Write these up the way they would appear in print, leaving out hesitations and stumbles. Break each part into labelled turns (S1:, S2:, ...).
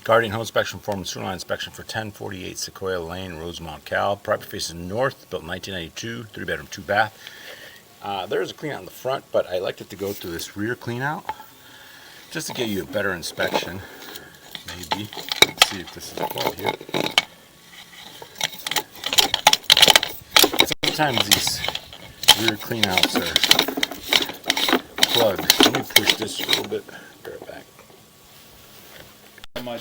S1: Guardian home inspection form and sewer line inspection for 1048 Sequoia Lane, Rosemont, Cal. Property faces north, built in 1992, 3-bedroom, 2-bath. There's a clean out in the front, but I liked it to go through this rear clean out just to get you a better inspection. Maybe. Let's see if this is plugged here. Sometimes these rear clean outs are plugged. Let me push this a little bit. Bear it back.
S2: My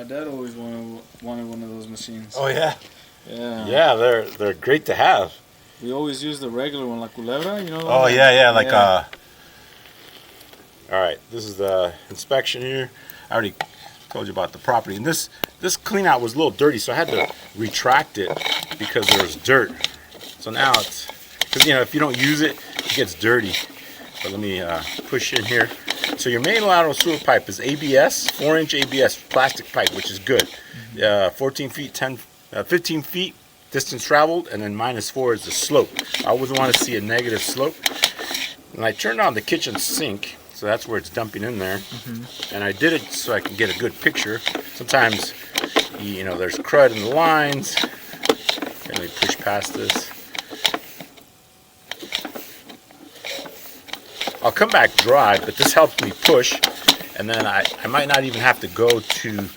S2: dad always wanted one of those machines.
S1: Oh yeah.
S2: Yeah.
S1: Yeah, they're great to have.
S2: We always use the regular one, like Culebra, you know.
S1: Oh yeah, like all right, this is the inspection here. I already told you about the property, and this clean out was a little dirty, so I had to retract it because there was dirt. So now it's, because if you don't use it, it gets dirty. But let me push in here. So your main lateral sewer pipe is ABS, 4-inch ABS plastic pipe, which is good. 14 feet, 15 feet distance traveled, and then -4 is the slope. I always want to see a negative slope. And I turned on the kitchen sink, so that's where it's dumping in there. And I did it so I can get a good picture. Sometimes, there's crud in the lines. Let me push past this. I'll come back dry, but this helps me push, and then I might not even have to go to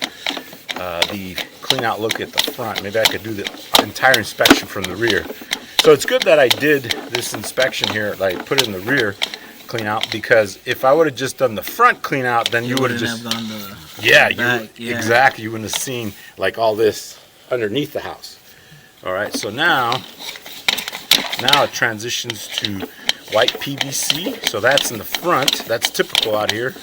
S1: the clean out look at the front. Maybe I could do the entire inspection from the rear. So it's good that I did this inspection here, like put it in the rear clean out, because if I would have just done the front clean out, then you would have just
S3: gone
S1: exactly, you wouldn't have seen like all this underneath the house. All right, so now it transitions to white PVC, so that's in the front. That's typical out here.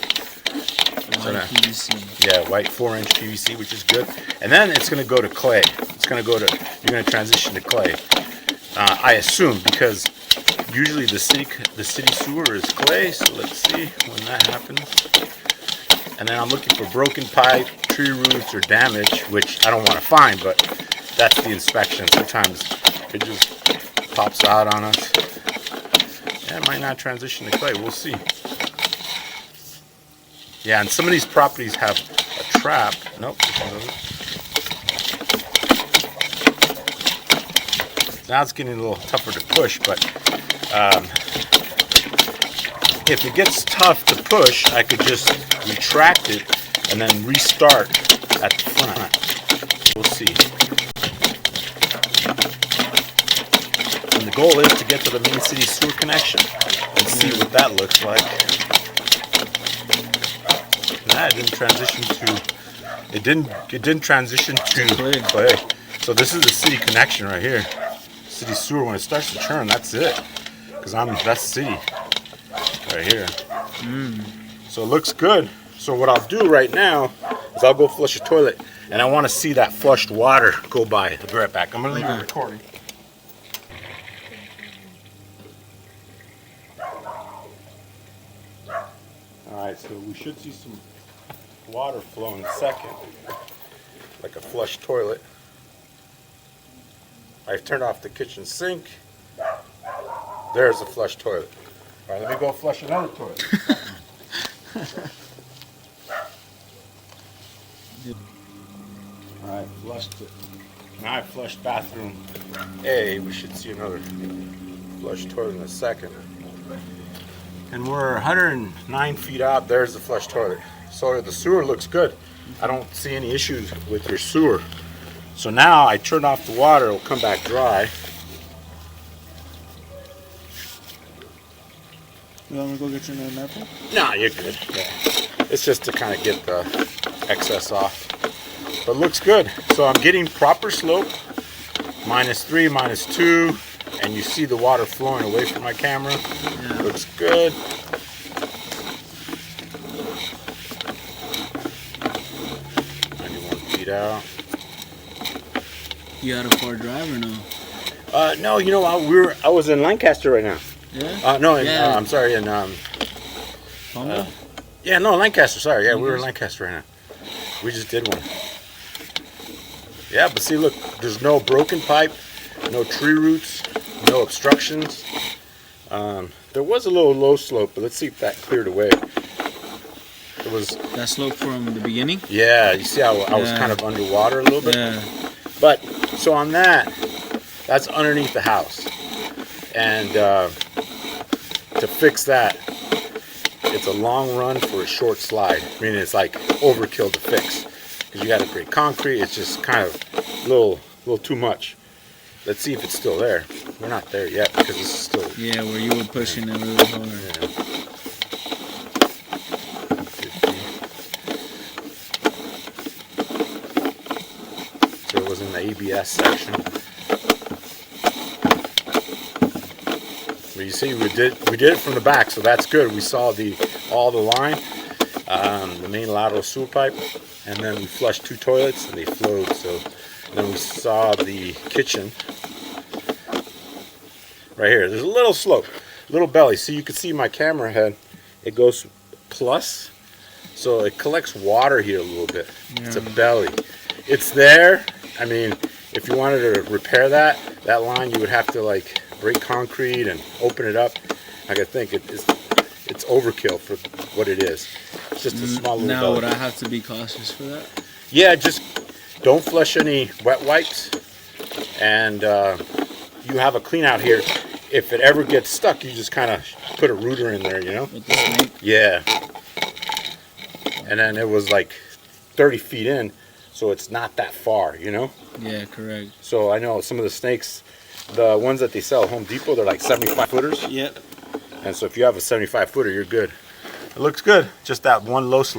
S3: PVC.
S1: Yeah, white 4-inch PVC, which is good. And then it's going to go to clay. You're going to transition to clay. I assume, because usually the city sewer is clay. So let's see when that happens. And then I'm looking for broken pipe, tree roots, or damage, which I don't want to find, but that's the inspection. Sometimes it just pops out on us. Yeah, it might not transition to clay. We'll see. Yeah, and some of these properties have a trap. Nope, this one doesn't. Now it's getting a little tougher to push, but if it gets tough to push, I could just retract it and then restart at the front. We'll see. And the goal is to get to the main city sewer connection and see what that looks like. It didn't transition to clay. So this is the city connection right here. City sewer, when it starts to churn, that's it. Because that's city right here. So it looks good. So what I'll do right now is I'll go flush the toilet, and I want to see that flushed water go by. I'll be right back. I'm going to leave it recording. Alright, so we should see some water flow in a second, like a flush toilet. I've turned off the kitchen sink. There's a flush toilet. All right, let me go flush another toilet. All right, flushed it. Now I flushed bathroom A. We should see another flush toilet in a second. And we're 109 feet out. There's the flush toilet. So the sewer looks good. I don't see any issues with your sewer. So now I turn off the water. It'll come back dry.
S2: You want me to go get your name apple?
S1: Nah, you're good. Yeah. It's just to kind of get the excess off. But it looks good. So I'm getting proper slope. -3, -2. And you see the water flowing away from my camera.
S3: Yeah.
S1: Looks good. Out.
S3: You got a far drive or no?
S1: No, I was in Lancaster right now.
S3: Yeah.
S1: No, I'm sorry, in Lancaster. Sorry, yeah, we were in Lancaster right now. We just did one. Yeah, but see, look, there's no broken pipe, no tree roots, no obstructions. There was a little low slope, but let's see if that cleared away. It was,
S3: That slope from the beginning?
S1: yeah, you see how I was
S3: Yeah.
S1: kind of underwater a little bit?
S3: Yeah.
S1: But, so on that, that's underneath the house. And to fix that, it's a long run for a short slide. I mean, it's like overkill to fix. Because you got to create concrete, it's just kind of a little too much. Let's see if it's still there. We're not there yet because it's still...
S3: Yeah, where you were pushing it really hard.
S1: Yeah. 50. So it was in the ABS section. But you see, we did it from the back, so that's good. We saw all the line, the main lateral sewer pipe, and then we flushed 2 toilets and they flowed. So then we saw the kitchen right here. There's a little slope, little belly. So you can see my camera head. It goes plus, so it collects water here a little bit. It's a belly. It's there. I mean, if you wanted to repair that line, you would have to like break concrete and open it up. Like I think it's overkill for what it is. It's just a small little
S3: Now,
S1: belly.
S3: would I have to be cautious for that?
S1: Yeah, just don't flush any wet wipes, and you have a clean out here. If it ever gets stuck, you just kind of put a rooter in there, you know?
S3: With the snake?
S1: Yeah. And then it was like 30 feet in, so it's not that far, you know?
S3: Yeah, correct.
S1: So I know some of the snakes, the ones that they sell at Home Depot, they're like 75 footers.
S3: Yep.
S1: And so if you have a 75 footer, you're good. It looks good. Just that one low slope.